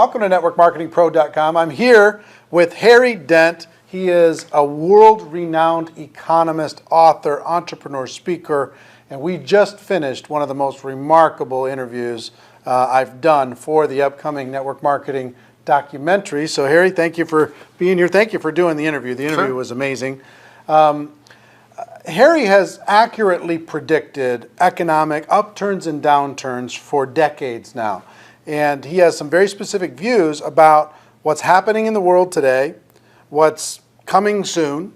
Welcome to NetworkMarketingPro.com. I'm here with Harry Dent. He is a world-renowned economist, author, entrepreneur, speaker, and we just finished one of the most remarkable interviews I've done for the upcoming network marketing documentary. So Harry, thank you for being here. Thank you for doing the interview. The interview was amazing. Harry has accurately predicted economic upturns and downturns for decades now. And he has some very specific views about what's happening in the world today, what's coming soon,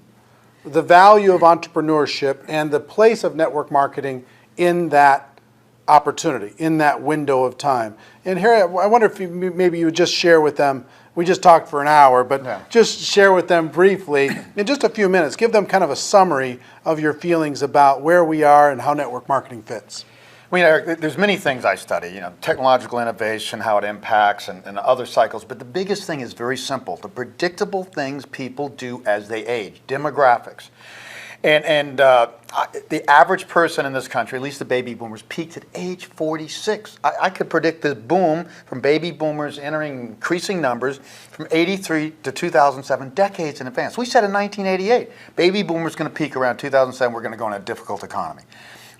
the value of entrepreneurship, and the place of network marketing in that opportunity, in that window of time. And Harry, I wonder if maybe you would just share with them, we just talked for an hour, but just share with them briefly, in just a few minutes, give them kind of a summary of your feelings about where we are and how network marketing fits. Well, Eric, there's many things I study, technological innovation, how it impacts, and other cycles. But the biggest thing is very simple: the predictable things people do as they age, demographics. And the average person in this country, at least the baby boomers, peaked at age 46. I could predict this boom from baby boomers entering increasing numbers from 83 to 2007, decades in advance. We said in 1988, baby boomers going to peak around 2007. We're going to go in a difficult economy.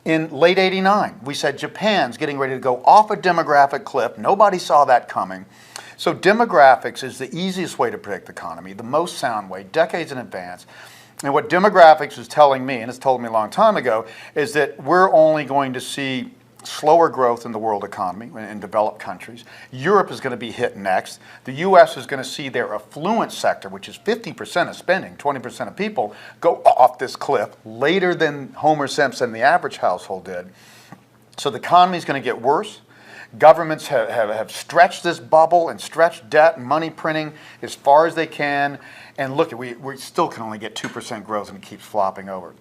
In late '89, we said Japan's getting ready to go off a demographic cliff. Nobody saw that coming. So demographics is the easiest way to predict the economy, the most sound way, decades in advance. And what demographics is telling me, and it's told me a long time ago, is that we're only going to see slower growth in the world economy in developed countries. Europe is going to be hit next. The U.S. is going to see their affluent sector, which is 50% of spending, 20% of people, go off this cliff later than Homer Simpson, the average household, did. So the economy is going to get worse. Governments have stretched this bubble and stretched debt and money printing as far as they can. And look, we still can only get 2% growth, and it keeps flopping over.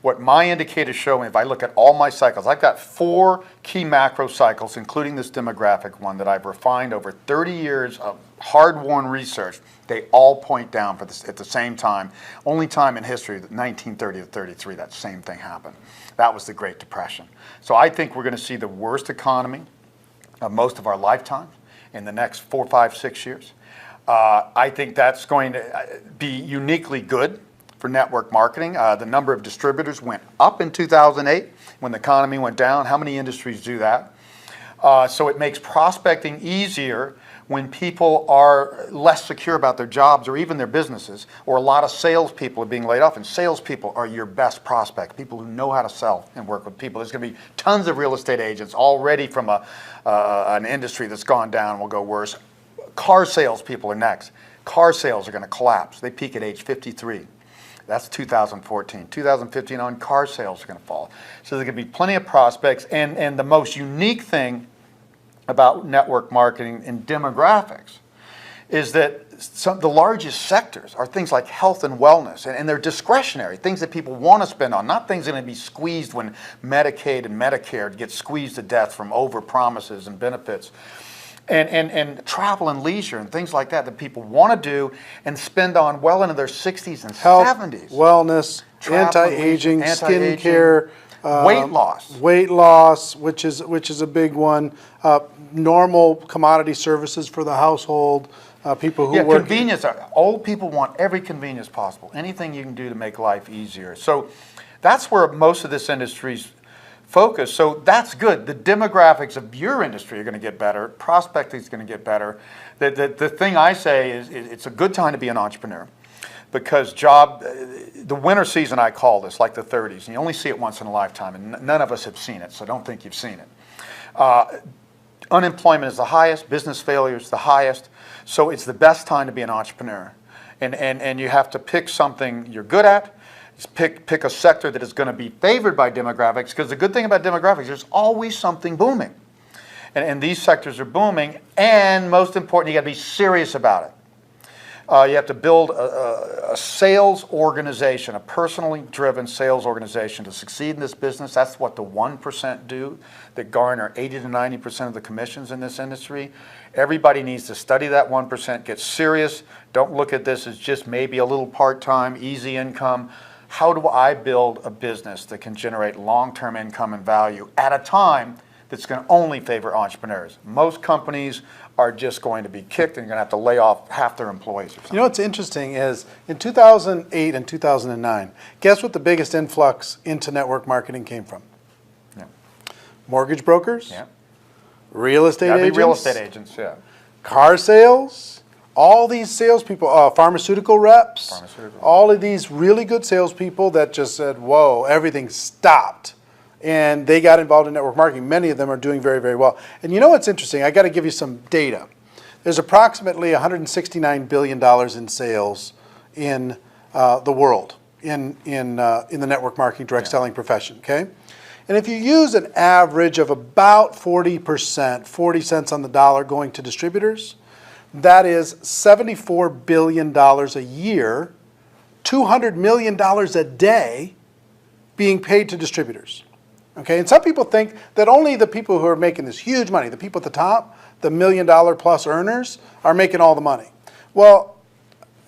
What my indicators show me, if I look at all my cycles, I've got 4 key macro cycles, including this demographic one that I've refined over 30 years of hard-won research. They all point down for this at the same time. Only time in history, 1930 to 33, that same thing happened. That was the Great Depression. So I think we're going to see the worst economy of most of our lifetime in the next 4, 5, 6 years. I think that's going to be uniquely good for network marketing. The number of distributors went up in 2008 when the economy went down. How many industries do that? So it makes prospecting easier when people are less secure about their jobs or even their businesses, or a lot of salespeople are being laid off, and salespeople are your best prospect, people who know how to sell and work with people. There's going to be tons of real estate agents already from an industry that's gone down, will go worse. Car salespeople are next. Car sales are going to collapse. They peak at age 53. That's 2014. 2015 on, car sales are going to fall. So there's going to be plenty of prospects. And the most unique thing about network marketing and demographics is that the largest sectors are things like health and wellness, and they're discretionary, things that people want to spend on, not things that are going to be squeezed when Medicaid and Medicare get squeezed to death from over promises and benefits. And travel and leisure and things like that people want to do and spend on well into their 60s and Health, 70s. Wellness, anti-aging, skincare, weight loss, which is a big one. Normal commodity services for the household. People who work. Convenience. Old people want every convenience possible. Anything you can do to make life easier. So that's where most of this industry's focus. So that's good. The demographics of your industry are going to get better. Prospecting is going to get better. The thing I say is it's a good time to be an entrepreneur, because the winter season, I call this, like the 30s, and you only see it once in a lifetime, and none of us have seen it, so don't think you've seen it. Unemployment is the highest, business failure is the highest, so it's the best time to be an entrepreneur. And you have to pick something you're good at. Pick a sector that is going to be favored by demographics, because the good thing about demographics, there's always something booming. And these sectors are booming, and most important, you got to be serious about it. You have to build a sales organization, a personally driven sales organization to succeed in this business. That's what the 1% do that garner 80 to 90% of the commissions in this industry. Everybody needs to study that 1%, get serious. Don't look at this as just maybe a little part-time, easy income. How do I build a business that can generate long-term income and value at a time that's going to only favor entrepreneurs? Most companies are just going to be kicked and you're going to have to lay off half their employees or something. You know what's interesting is in 2008 and 2009, guess what the biggest influx into network marketing came from? Yeah. Mortgage brokers, Yeah. real estate Gotta be agents, real estate agents, yeah. car sales, all these salespeople, pharmaceutical reps, all of these really good salespeople that just said, whoa, everything stopped. And they got involved in network marketing. Many of them are doing very, very well. And you know what's interesting? I got to give you some data. There's approximately $169 billion in sales in the world in the network marketing direct selling profession. Okay, and if you use an average of about 40%, 40 cents on the dollar going to distributors, that is $74 billion a year, $200 million a day being paid to distributors. Okay, and some people think that only the people who are making this huge money, the people at the top, the $1 million plus earners, are making all the money. Well,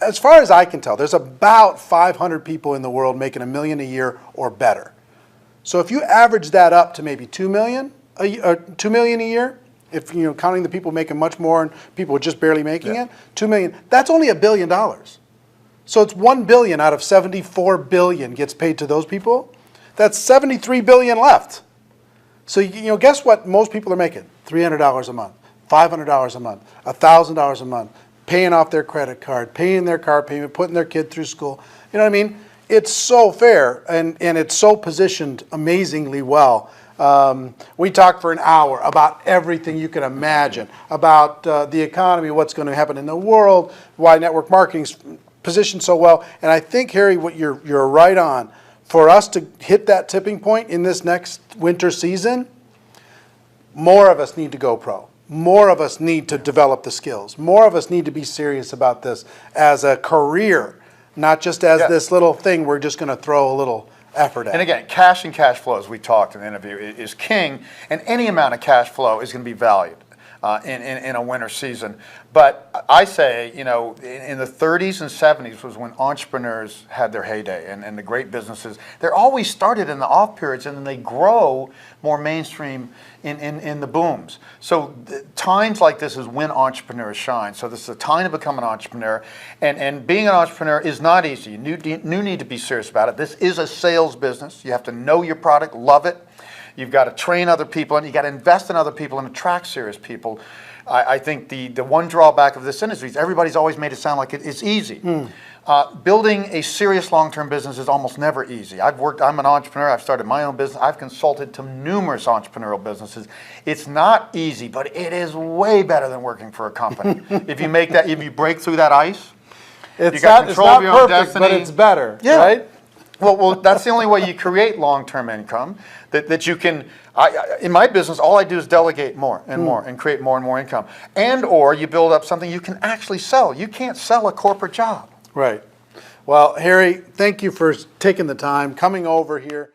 as far as I can tell, there's about 500 people in the world making $1 million a year or better. So if you average that up to maybe $2 million a year, if you know counting the people making much more and people just barely making it, $2 million, that's only $1 billion. So it's $1 billion out of $74 billion gets paid to those people. That's $73 billion left. So you know, guess what most people are making? $300 a month, $500 a month, $1,000 a month, paying off their credit card, paying their car payment, putting their kid through school. You know what I mean? It's so fair, and it's so positioned amazingly well. We talked for an hour about everything you can imagine, about the economy, what's going to happen in the world, why network marketing's positioned so well. And I think, Harry, what you're right on. For us to hit that tipping point in this next winter season, more of us need to go pro. More of us need to develop the skills. More of us need to be serious about this as a career, not just as this little thing we're just going to throw a little effort at. And again, cash and cash flow, as we talked in the interview, is king, and any amount of cash flow is going to be valued in a winter season. But I say, you know, in the 30s and 70s was when entrepreneurs had their heyday, and the great businesses. They're always started in the off periods, and then they grow more mainstream in the booms. So times like this is when entrepreneurs shine. So this is a time to become an entrepreneur, and being an entrepreneur is not easy. You need to be serious about it. This is a sales business. You have to know your product, love it. You've got to train other people, and you've got to invest in other people and attract serious people. I think the one drawback of this industry is everybody's always made it sound like it's easy. Building a serious long-term business is almost never easy. I'm an entrepreneur. I've started my own business. I've consulted to numerous entrepreneurial businesses. It's not easy, but it is way better than working for a company. If you break through that ice, you got control of your own destiny. But it's better, right? Well, that's the only way you create long-term income. That you can. In my business, all I do is delegate more and more and create more and more income. And or you build up something you can actually sell. You can't sell a corporate job. Right. Well, Harry, thank you for taking the time, coming over here.